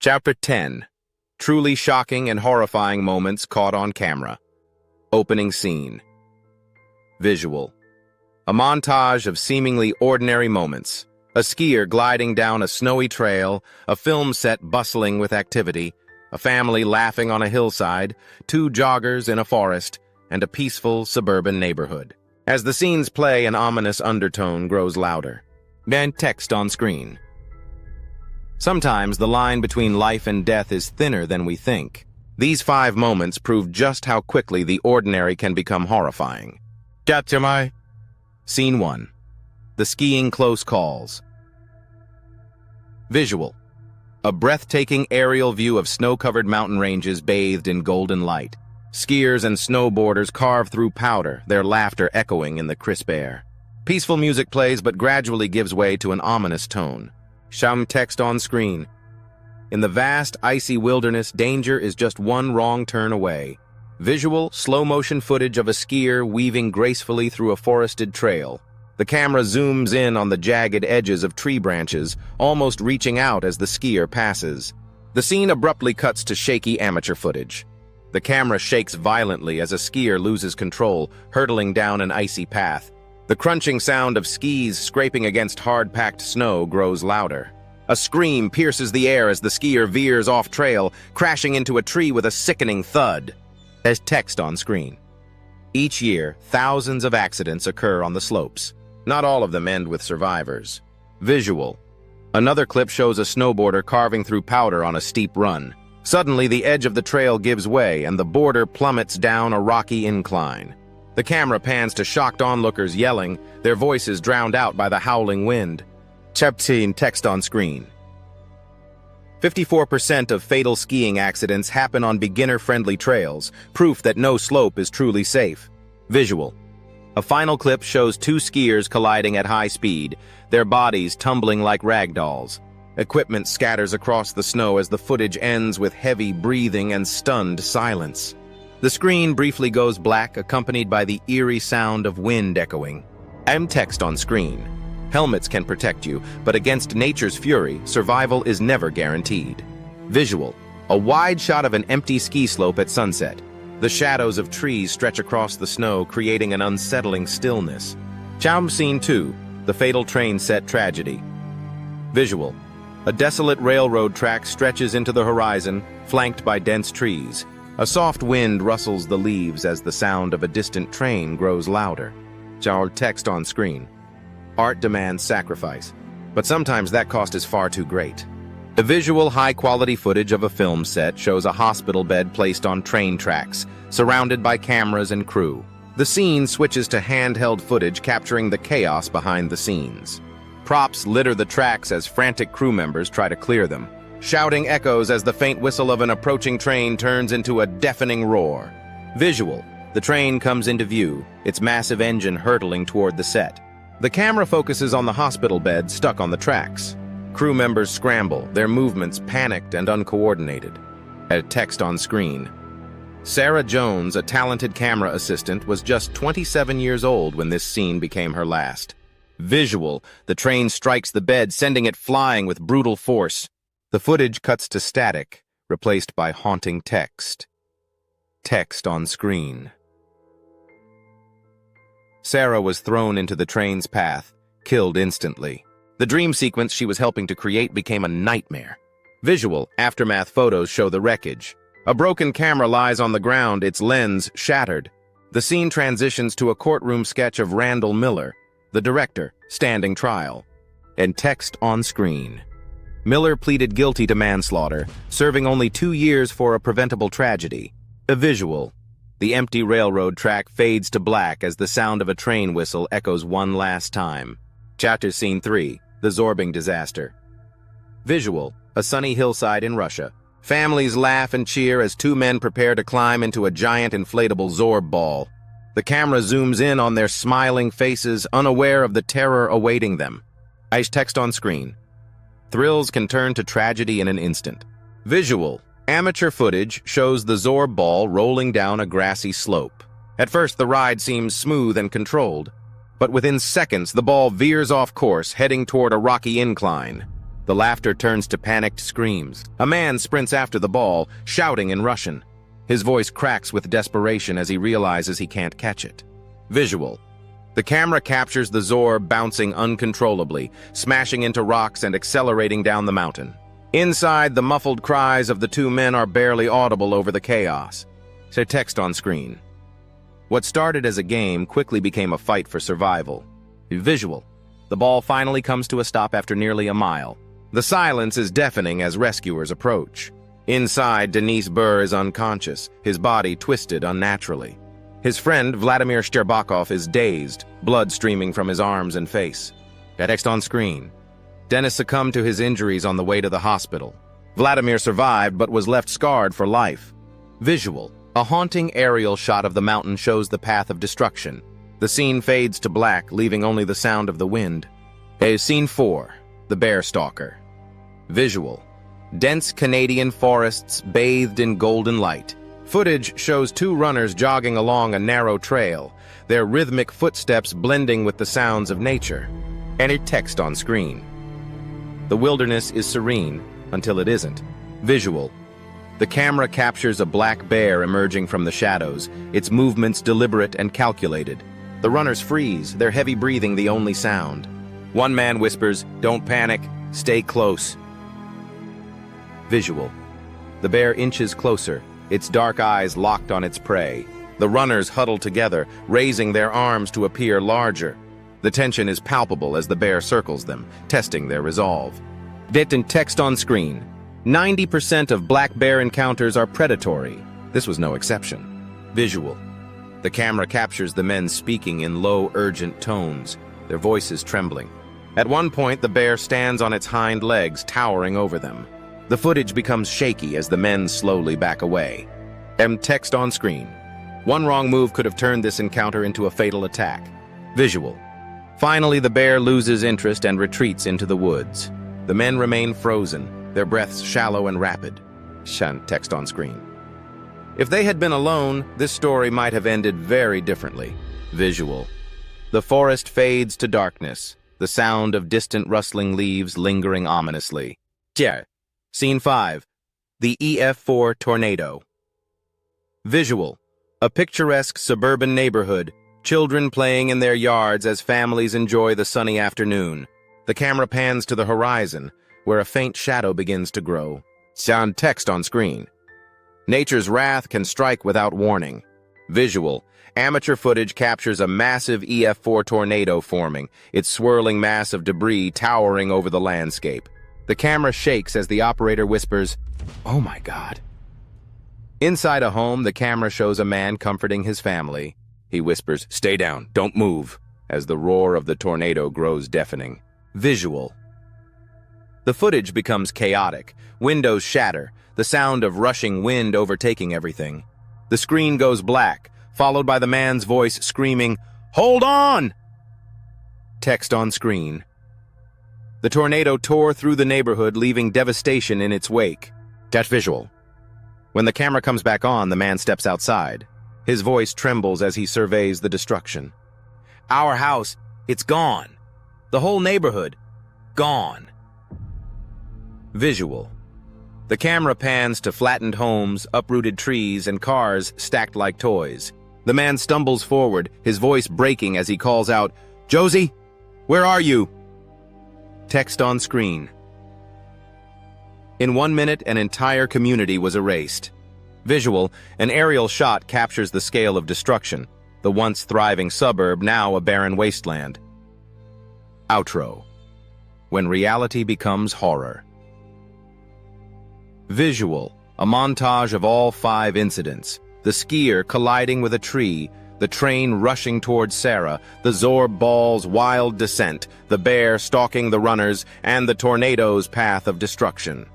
Chapter 10. Truly shocking and horrifying moments caught on camera. Opening scene. Visual. A montage of seemingly ordinary moments. A skier gliding down a snowy trail, a film set bustling with activity, a family laughing on a hillside, two joggers in a forest, and a peaceful suburban neighborhood. As the scenes play, an ominous undertone grows louder. Then text on screen. Sometimes the line between life and death is thinner than we think. These 5 moments prove just how quickly the ordinary can become horrifying. Scene 1. The skiing close calls. Visual. A breathtaking aerial view of snow-covered mountain ranges bathed in golden light. Skiers and snowboarders carve through powder, their laughter echoing in the crisp air. Peaceful music plays but gradually gives way to an ominous tone. Text on screen. In the vast, icy wilderness, danger is just one wrong turn away. Visual, slow-motion footage of a skier weaving gracefully through a forested trail. The camera zooms in on the jagged edges of tree branches, almost reaching out as the skier passes. The scene abruptly cuts to shaky amateur footage. The camera shakes violently as a skier loses control, hurtling down an icy path. The crunching sound of skis scraping against hard-packed snow grows louder. A scream pierces the air as the skier veers off trail, crashing into a tree with a sickening thud. As text on screen. Each year, thousands of accidents occur on the slopes. Not all of them end with survivors. Visual. Another clip shows a snowboarder carving through powder on a steep run. Suddenly, the edge of the trail gives way and the boarder plummets down a rocky incline. The camera pans to shocked onlookers yelling, their voices drowned out by the howling wind. Chapter text on screen. 54% of fatal skiing accidents happen on beginner-friendly trails, proof that no slope is truly safe. Visual. A final clip shows 2 skiers colliding at high speed, their bodies tumbling like rag dolls. Equipment scatters across the snow as the footage ends with heavy breathing and stunned silence. The screen briefly goes black, accompanied by the eerie sound of wind echoing. Text on screen. Helmets can protect you, but against nature's fury, survival is never guaranteed. Visual. A wide shot of an empty ski slope at sunset. The shadows of trees stretch across the snow, creating an unsettling stillness. Scene 2. The fatal train set tragedy. Visual. A desolate railroad track stretches into the horizon, flanked by dense trees. A soft wind rustles the leaves as the sound of a distant train grows louder. Text on screen. Art demands sacrifice, but sometimes that cost is far too great. The visual, high-quality footage of a film set shows a hospital bed placed on train tracks, surrounded by cameras and crew. The scene switches to handheld footage capturing the chaos behind the scenes. Props litter the tracks as frantic crew members try to clear them. Shouting echoes as the faint whistle of an approaching train turns into a deafening roar. Visual. The train comes into view, its massive engine hurtling toward the set. The camera focuses on the hospital bed stuck on the tracks. Crew members scramble, their movements panicked and uncoordinated. Text on screen. Sarah Jones, a talented camera assistant, was just 27 years old when this scene became her last. Visual. The train strikes the bed, sending it flying with brutal force. The footage cuts to static, replaced by haunting text. Text on screen. Sarah was thrown into the train's path, killed instantly. The dream sequence she was helping to create became a nightmare. Visual, aftermath photos show the wreckage. A broken camera lies on the ground, its lens shattered. The scene transitions to a courtroom sketch of Randall Miller, the director, standing trial. And text on screen. Miller pleaded guilty to manslaughter, serving only 2 years for a preventable tragedy. A visual. The empty railroad track fades to black as the sound of a train whistle echoes one last time. Chapter Scene 3. The Zorbing Disaster. Visual. A sunny hillside in Russia. Families laugh and cheer as 2 men prepare to climb into a giant inflatable Zorb ball. The camera zooms in on their smiling faces, unaware of the terror awaiting them. Text on screen. Thrills can turn to tragedy in an instant. Visual. Amateur footage shows the Zorb ball rolling down a grassy slope. At first, the ride seems smooth and controlled, but within seconds, the ball veers off course, heading toward a rocky incline. The laughter turns to panicked screams. A man sprints after the ball, shouting in Russian. His voice cracks with desperation as he realizes he can't catch it. Visual. The camera captures the Zor bouncing uncontrollably, smashing into rocks and accelerating down the mountain. Inside, the muffled cries of the two men are barely audible over the chaos. There's text on screen. What started as a game quickly became a fight for survival. Visual. The ball finally comes to a stop after nearly a mile. The silence is deafening as rescuers approach. Inside, Denis Burr is unconscious, his body twisted unnaturally. His friend, Vladimir Shcherbakov, is dazed, blood streaming from his arms and face. Text on screen. Denis succumbed to his injuries on the way to the hospital. Vladimir survived but was left scarred for life. Visual. A haunting aerial shot of the mountain shows the path of destruction. The scene fades to black, leaving only the sound of the wind. Scene 4. The Bear Stalker. Visual. Dense Canadian forests bathed in golden light. Footage shows two runners jogging along a narrow trail, their rhythmic footsteps blending with the sounds of nature. Enter text on screen. The wilderness is serene until it isn't. Visual. The camera captures a black bear emerging from the shadows, its movements deliberate and calculated. The runners freeze, their heavy breathing the only sound. One man whispers, "Don't panic, stay close." Visual. The bear inches closer, its dark eyes locked on its prey. The runners huddle together, raising their arms to appear larger. The tension is palpable as the bear circles them, testing their resolve. Text on screen. 90% of black bear encounters are predatory. This was no exception. Visual. The camera captures the men speaking in low, urgent tones, their voices trembling. At one point, the bear stands on its hind legs, towering over them. The footage becomes shaky as the men slowly back away. Text on screen. One wrong move could have turned this encounter into a fatal attack. Visual. Finally, the bear loses interest and retreats into the woods. The men remain frozen, their breaths shallow and rapid. Text on screen. If they had been alone, this story might have ended very differently. Visual. The forest fades to darkness, the sound of distant rustling leaves lingering ominously. Scene 5. The EF4 Tornado. Visual. A picturesque suburban neighborhood, children playing in their yards as families enjoy the sunny afternoon. The camera pans to the horizon, where a faint shadow begins to grow. Text on screen. Nature's wrath can strike without warning. Visual. Amateur footage captures a massive EF4 tornado forming, its swirling mass of debris towering over the landscape. The camera shakes as the operator whispers, "Oh my God." Inside a home, the camera shows a man comforting his family. He whispers, "Stay down, don't move," as the roar of the tornado grows deafening. Visual. The footage becomes chaotic. Windows shatter, the sound of rushing wind overtaking everything. The screen goes black, followed by the man's voice screaming, "Hold on!" Text on screen. The tornado tore through the neighborhood, leaving devastation in its wake. Visual. When the camera comes back on, the man steps outside. His voice trembles as he surveys the destruction. "Our house, it's gone. The whole neighborhood, gone." Visual. The camera pans to flattened homes, uprooted trees, and cars stacked like toys. The man stumbles forward, his voice breaking as he calls out, "Josie, where are you?" Text on screen. In 1 minute, an entire community was erased. Visual. An aerial shot captures the scale of destruction. The once thriving suburb, now a barren wasteland. Outro. When reality becomes horror. Visual. A montage of all 5 incidents. The skier colliding with a tree, the train rushing towards Sarah, the Zorb ball's wild descent, the bear stalking the runners, and the tornado's path of destruction.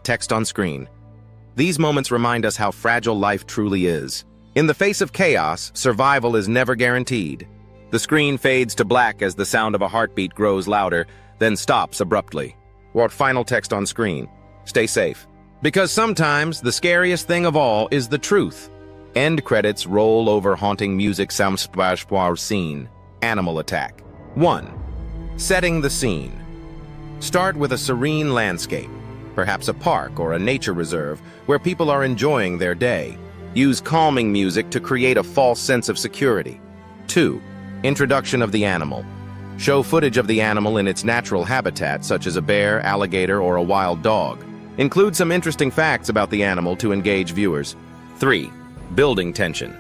Text on screen. These moments remind us how fragile life truly is. In the face of chaos, survival is never guaranteed. The screen fades to black as the sound of a heartbeat grows louder, then stops abruptly. Final text on screen. Stay safe. Because sometimes the scariest thing of all is the truth. End credits roll over haunting music scene. Animal attack. 1. Setting the scene. Start with a serene landscape, perhaps a park or a nature reserve where people are enjoying their day. Use calming music to create a false sense of security. 2. Introduction of the animal. Show footage of the animal in its natural habitat, such as a bear, alligator, or a wild dog. Include some interesting facts about the animal to engage viewers. 3. Building tension.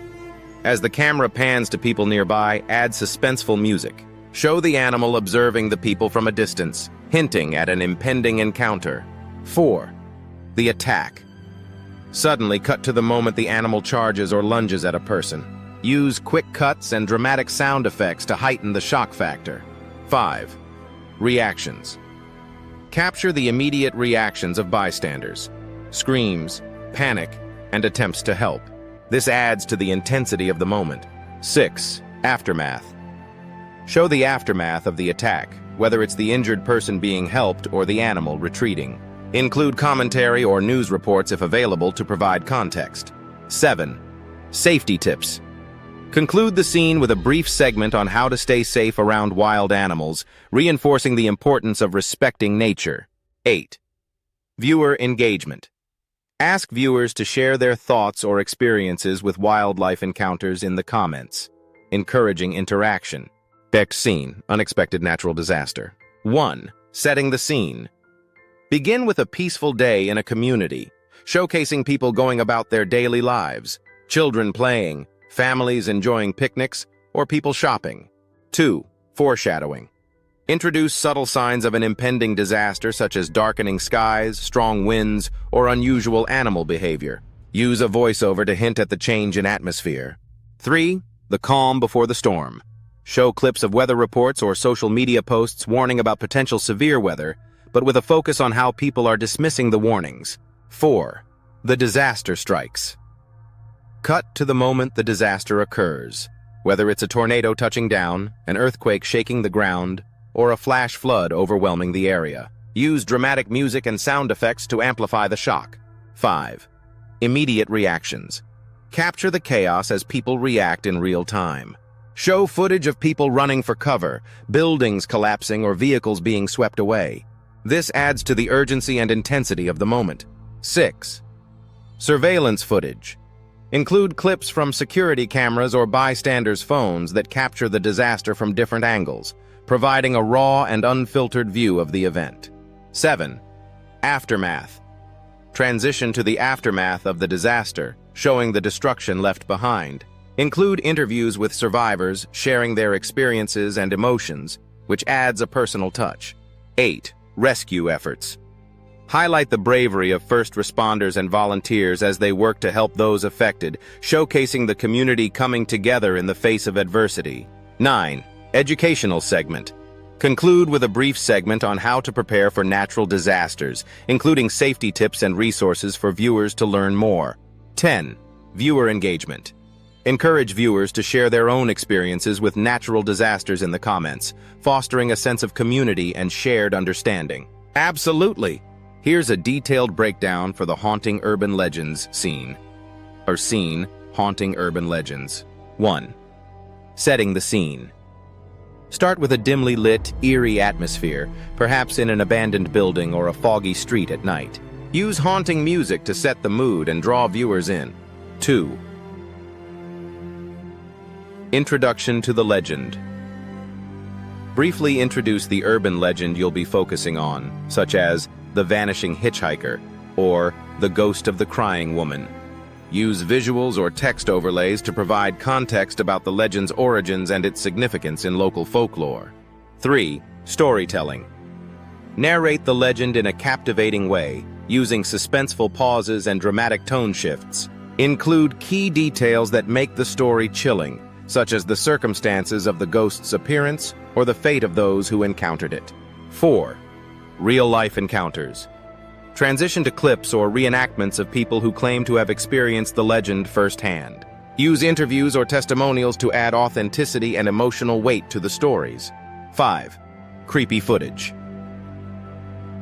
As the camera pans to people nearby, add suspenseful music. Show the animal observing the people from a distance, hinting at an impending encounter. 4. The attack. Suddenly cut to the moment the animal charges or lunges at a person. Use quick cuts and dramatic sound effects to heighten the shock factor. 5. Reactions. Capture the immediate reactions of bystanders. Screams, panic, and attempts to help. This adds to the intensity of the moment. 6. Aftermath. Show the aftermath of the attack, whether it's the injured person being helped or the animal retreating. Include commentary or news reports if available to provide context. 7. Safety tips. Conclude the scene with a brief segment on how to stay safe around wild animals, reinforcing the importance of respecting nature. 8. Viewer engagement. Ask viewers to share their thoughts or experiences with wildlife encounters in the comments, encouraging interaction. Next scene, unexpected natural disaster. 1. Setting the scene. Begin with a peaceful day in a community, showcasing people going about their daily lives, children playing, families enjoying picnics, or people shopping. 2. Foreshadowing. Introduce subtle signs of an impending disaster such as darkening skies, strong winds, or unusual animal behavior. Use a voiceover to hint at the change in atmosphere. 3. The calm before the storm. Show clips of weather reports or social media posts warning about potential severe weather, but with a focus on how people are dismissing the warnings. 4. The disaster strikes. Cut to the moment the disaster occurs, whether it's a tornado touching down, an earthquake shaking the ground, or a flash flood overwhelming the area. Use dramatic music and sound effects to amplify the shock. 5. Immediate reactions. Capture the chaos as people react in real time. Show footage of people running for cover, buildings collapsing, or vehicles being swept away. This adds to the urgency and intensity of the moment. 6. Surveillance footage. Include clips from security cameras or bystanders' phones that capture the disaster from different angles, providing a raw and unfiltered view of the event. 7. Aftermath. Transition to the aftermath of the disaster, showing the destruction left behind. Include interviews with survivors, sharing their experiences and emotions, which adds a personal touch. 8. Rescue efforts. Highlight the bravery of first responders and volunteers as they work to help those affected, showcasing the community coming together in the face of adversity. 9. Educational segment. Conclude with a brief segment on how to prepare for natural disasters, including safety tips and resources for viewers to learn more. 10. Viewer engagement. Encourage viewers to share their own experiences with natural disasters in the comments, fostering a sense of community and shared understanding. Absolutely! Here's a detailed breakdown for the Haunting Urban Legends scene. Haunting Urban Legends. 1. Setting the scene. Start with a dimly lit, eerie atmosphere, perhaps in an abandoned building or a foggy street at night. Use haunting music to set the mood and draw viewers in. 2. Introduction to the legend. Briefly introduce the urban legend you'll be focusing on, such as the vanishing hitchhiker or the ghost of the crying woman. Use visuals or text overlays to provide context about the legend's origins and its significance in local folklore. 3. Storytelling. Narrate the legend in a captivating way, using suspenseful pauses and dramatic tone shifts. Include key details that make the story chilling, such as the circumstances of the ghost's appearance or the fate of those who encountered it. 4. Real-life encounters. Transition to clips or reenactments of people who claim to have experienced the legend firsthand. Use interviews or testimonials to add authenticity and emotional weight to the stories. 5. Creepy footage.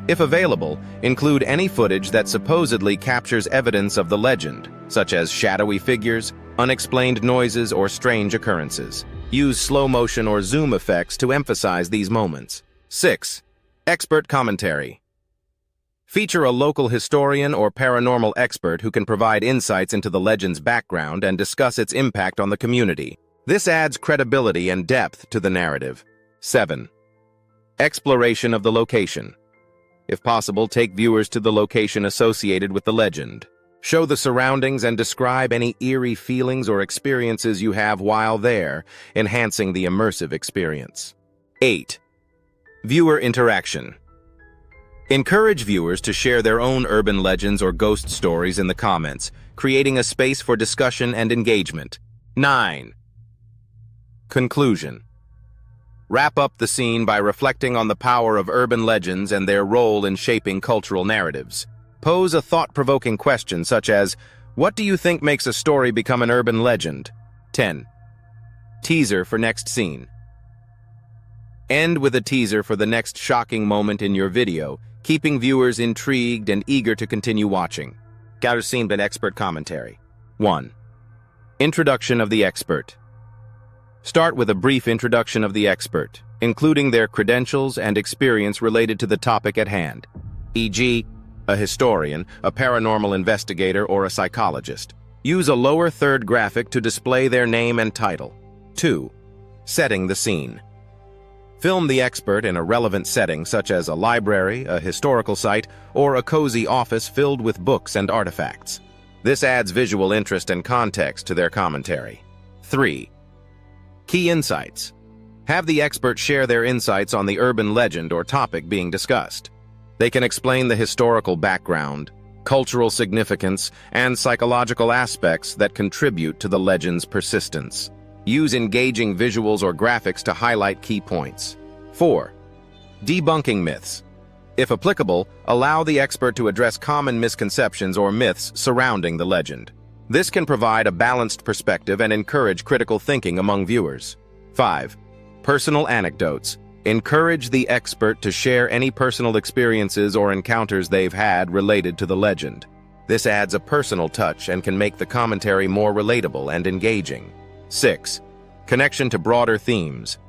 If available, include any footage that supposedly captures evidence of the legend, such as shadowy figures, unexplained noises, or strange occurrences. Use slow motion or zoom effects to emphasize these moments. 6. Expert commentary. Feature a local historian or paranormal expert who can provide insights into the legend's background and discuss its impact on the community. This adds credibility and depth to the narrative. 7. Exploration of the location. If possible, take viewers to the location associated with the legend. Show the surroundings and describe any eerie feelings or experiences you have while there, enhancing the immersive experience. 8. Viewer interaction. Encourage viewers to share their own urban legends or ghost stories in the comments, creating a space for discussion and engagement. 9. Conclusion. Wrap up the scene by reflecting on the power of urban legends and their role in shaping cultural narratives. Pose a thought-provoking question such as, what do you think makes a story become an urban legend? 10. Teaser for next scene. End with a teaser for the next shocking moment in your video, keeping viewers intrigued and eager to continue watching. Scene and expert commentary. 1. Introduction of the expert. Start with a brief introduction of the expert, including their credentials and experience related to the topic at hand, e.g., a historian, a paranormal investigator, or a psychologist. Use a lower third graphic to display their name and title. 2. Setting the scene. Film the expert in a relevant setting such as a library, a historical site, or a cozy office filled with books and artifacts. This adds visual interest and context to their commentary. 3. Key insights. Have the expert share their insights on the urban legend or topic being discussed. They can explain the historical background, cultural significance, and psychological aspects that contribute to the legend's persistence. Use engaging visuals or graphics to highlight key points. 4. Debunking myths. If applicable, allow the expert to address common misconceptions or myths surrounding the legend. This can provide a balanced perspective and encourage critical thinking among viewers. 5. Personal anecdotes. Encourage the expert to share any personal experiences or encounters they've had related to the legend. This adds a personal touch and can make the commentary more relatable and engaging. 6. Connection to broader themes.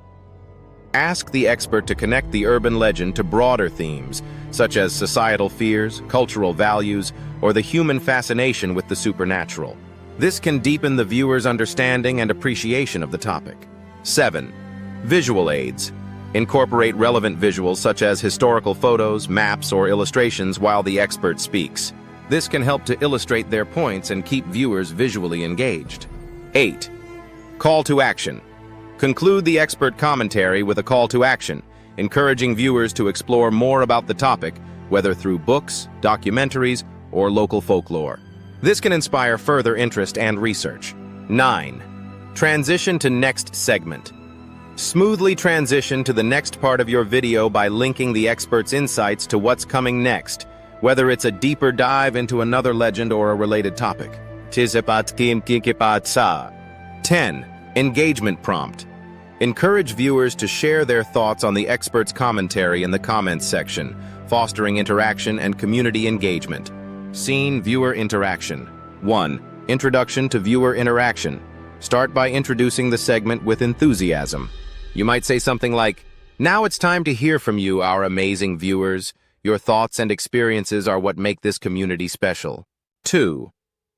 Ask the expert to connect the urban legend to broader themes, such as societal fears, cultural values, or the human fascination with the supernatural. This can deepen the viewer's understanding and appreciation of the topic. 7. Visual aids. Incorporate relevant visuals such as historical photos, maps, or illustrations while the expert speaks. This can help to illustrate their points and keep viewers visually engaged. 8. Call to action. Conclude the expert commentary with a call to action, encouraging viewers to explore more about the topic, whether through books, documentaries, or local folklore. This can inspire further interest and research. 9. Transition to next segment. Smoothly transition to the next part of your video by linking the expert's insights to what's coming next, whether it's a deeper dive into another legend or a related topic. 10. Engagement prompt. Encourage viewers to share their thoughts on the expert's commentary in the comments section, fostering interaction and community engagement. Scene viewer interaction. 1. Introduction to viewer interaction. Start by introducing the segment with enthusiasm. You might say something like, "Now it's time to hear from you, our amazing viewers. Your thoughts and experiences are what make this community special." 2.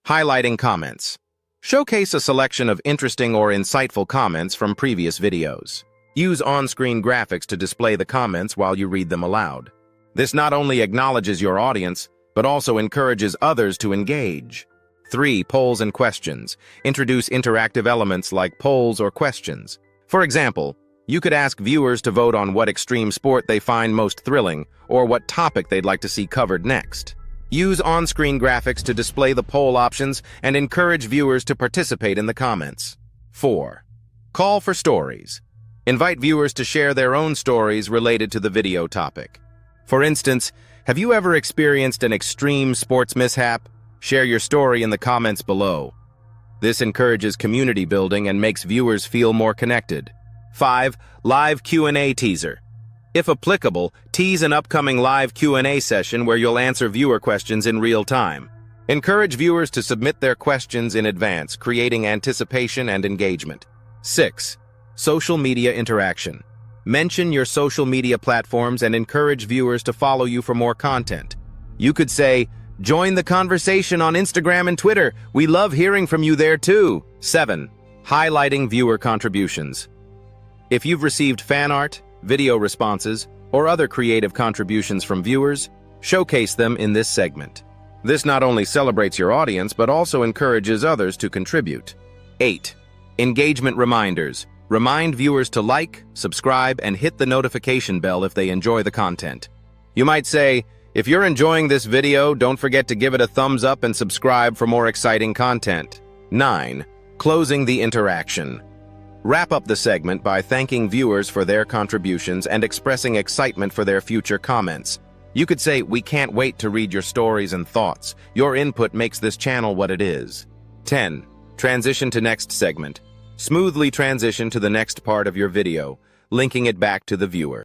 Highlighting comments. Showcase a selection of interesting or insightful comments from previous videos. Use on-screen graphics to display the comments while you read them aloud. This not only acknowledges your audience, but also encourages others to engage. 3. Polls and questions. Introduce interactive elements like polls or questions. For example, you could ask viewers to vote on what extreme sport they find most thrilling, or what topic they'd like to see covered next. Use on-screen graphics to display the poll options and encourage viewers to participate in the comments. 4. Call for stories. Invite viewers to share their own stories related to the video topic. For instance, have you ever experienced an extreme sports mishap? Share your story in the comments below. This encourages community building and makes viewers feel more connected. 5. Live Q&A teaser. If applicable, tease an upcoming live Q&A session where you'll answer viewer questions in real time. Encourage viewers to submit their questions in advance, creating anticipation and engagement. 6. Social media interaction. Mention your social media platforms and encourage viewers to follow you for more content. You could say, "Join the conversation on Instagram and Twitter. We love hearing from you there too." 7. Highlighting viewer contributions. If you've received fan art, video responses, or other creative contributions from viewers, showcase them in this segment. This not only celebrates your audience, but also encourages others to contribute. 8. Engagement reminders. Remind viewers to like, subscribe, and hit the notification bell if they enjoy the content. You might say, "If you're enjoying this video, don't forget to give it a thumbs up and subscribe for more exciting content." 9. Closing the interaction. Wrap up the segment by thanking viewers for their contributions and expressing excitement for their future comments. You could say, "We can't wait to read your stories and thoughts. Your input makes this channel what it is." 10. Transition to next segment. Smoothly transition to the next part of your video, linking it back to the viewer.